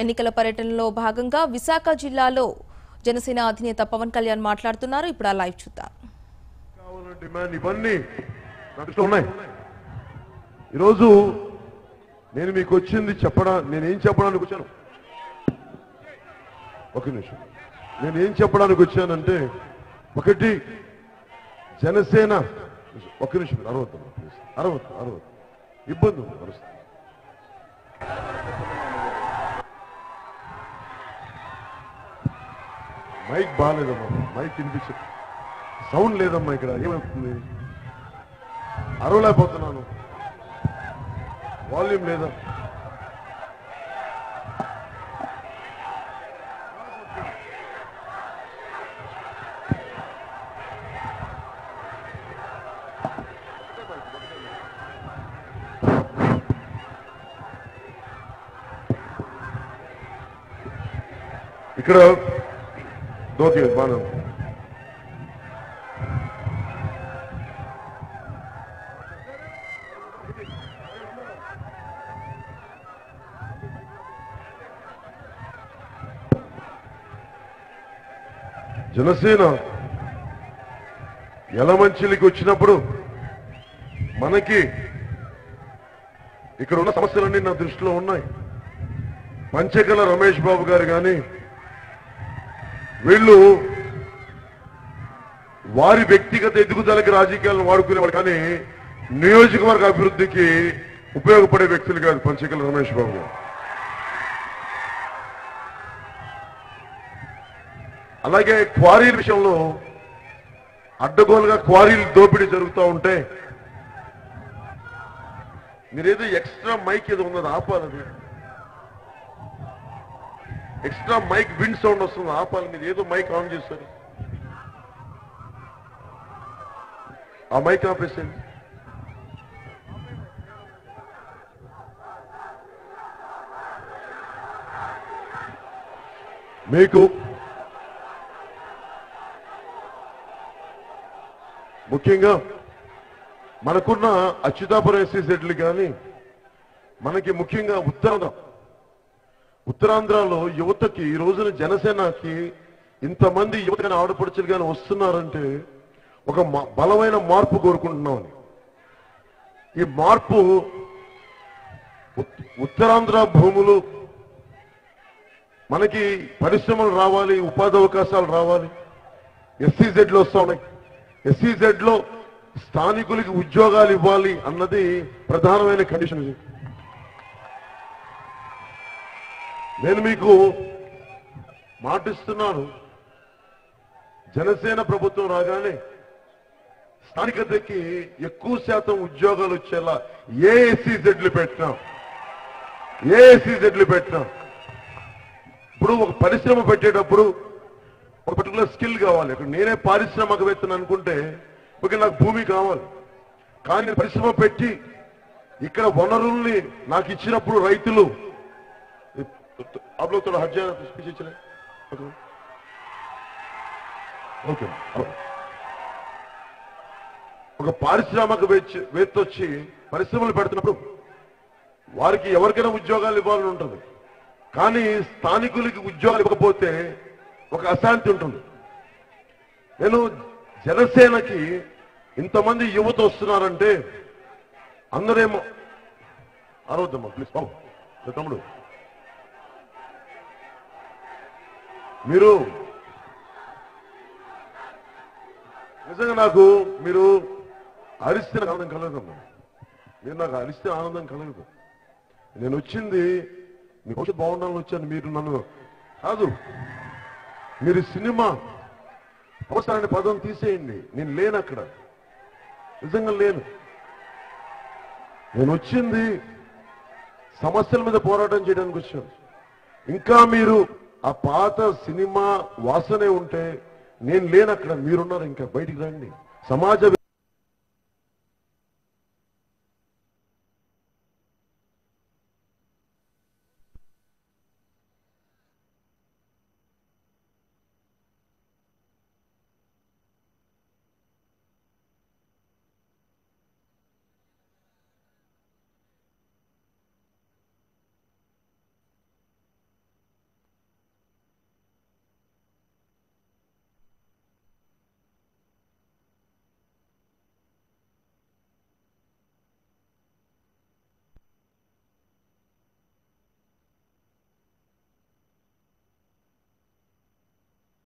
ఎన్నికల పర్యటనలో భాగంగా విశాఖ జిల్లాలో జనసేన అధినేత పవన్ కళ్యాణ్ మాట్లాడుతున్నారు. ఇప్పుడు ఆ లైవ్ చూద్దాం. డిమాండ్ ఇవన్నీ ఉన్నాయి. ఈరోజు నేను మీకు వచ్చింది నేనేం చెప్పడానికి వచ్చాను, ఒక నిమిషం. నేనేం చెప్పడానికి వచ్చానంటే, ఒకటి జనసేన, ఒక నిమిషం, అరవద్దు ఇబ్బంది ఉంది పరిస్థితి. మైక్ బాగాలేదమ్మా, మైక్ వినిపించదు, సౌండ్ లేదమ్మా. ఇక్కడ ఏమవుతుంది, అరవలేకపోతున్నాను, వాల్యూమ్ లేదా. ఇక్కడ దోతి బాగా జనసేన యలమంచిలికి వచ్చినప్పుడు మనకి ఇక్కడ ఉన్న సమస్యలన్నీ నా దృష్టిలో ఉన్నాయి. పంచకల రమేష్ బాబు గారు కానీ వీళ్ళు వారి వ్యక్తిగత ఎదుగుదలకి రాజకీయాలను వాడుకునేవాడు, కానీ నియోజకవర్గ అభివృద్ధికి ఉపయోగపడే వ్యక్తులు కాదు పంచకల రమేష్ బాబు గారు. అలాగే క్వారీల విషయంలో అడ్డగోలుగా క్వారీలు దోపిడీ జరుగుతూ ఉంటే మీరేదో ఎక్స్ట్రా మైక్ ఏదో ఉన్నది ఆపాలి, ఎక్స్ట్రా మైక్ విండ్ సౌండ్ వస్తుంది ఆపాలి. మీరు ఏదో మైక్ ఆన్ చేస్తారు, ఆ మైక్ ఆపేసేయండి. మీకు ముఖ్యంగా మనకున్న అచ్యుతాపురం ఎస్సీజెడ్లు కానీ మనకి ముఖ్యంగా ఉత్తరాంధ్రలో యువతకి ఈ రోజున జనసేనకి ఇంతమంది యువత కానీ ఆడపడుచులు కానీ వస్తున్నారంటే ఒక బలమైన మార్పు కోరుకుంటున్నామని. ఈ మార్పు ఉత్తరాంధ్ర భూములు మనకి పరిశ్రమలు రావాలి, ఉపాధి అవకాశాలు రావాలి, ఎస్సీజెడ్లు వస్తా ఉన్నాయి. ఎస్సీజెడ్లో స్థానికులకి ఉద్యోగాలు ఇవ్వాలి అన్నది ప్రధానమైన కండిషన్. నేను మీకు మాటిస్తున్నాను, జనసేన ప్రభుత్వం రాగానే స్థానికతకి ఎక్కువ శాతం ఉద్యోగాలు వచ్చేలా ఏ ఎస్సీజెడ్లు పెట్టినాం. ఇప్పుడు ఒక పరిశ్రమ పెట్టేటప్పుడు ఒక పర్టికులర్ స్కిల్ కావాలి. ఇక్కడ నేనే పారిశ్రామికవేత్తను అనుకుంటే ఓకే, నాకు భూమి కావాలి, కానీ నేను పరిశ్రమ పెట్టి ఇక్కడ వనరుల్ని నాకు ఇచ్చినప్పుడు రైతులు आप लोग थोड़ा हट जाए, पीछे चले. ఓకే, ఒక పారిశ్రామికవేత్త వచ్చి పరిశ్రమలు పెడుతున్నప్పుడు వారికి ఎవరికైనా ఉద్యోగాలు ఇవ్వాలని ఉంటుంది, కానీ స్థానికులకి ఉద్యోగాలు ఇవ్వకపోతే ఒక అశాంతి ఉంటుంది. నేను జనసేనకి ఇంతమంది యువత వస్తున్నారంటే అందరేమో అరవద్దమ్మా ప్లీజ్ బాబు, తమ్ముడు మీరు నిజంగా నాకు మీరు అరిస్తే ఆనందం కలగదమ్మా. మీరు నాకు అరిస్తే ఆనందం కలగదు. నేను వచ్చింది మీ భవిష్యత్తు బాగుండాలని వచ్చాను. మీరు నన్ను కాదు, మీరు సినిమా అవసరాన్ని పదం తీసేయండి, నేను లేను అక్కడ, నిజంగా లేను. నేను వచ్చింది సమస్యల మీద పోరాటం చేయడానికి వచ్చాను. ఇంకా మీరు ఆ పాత సినిమా వాసనే ఉంటే నేను లేను అక్కడ, మీరున్నారు, ఇంకా బయటికి రండి. సమాజ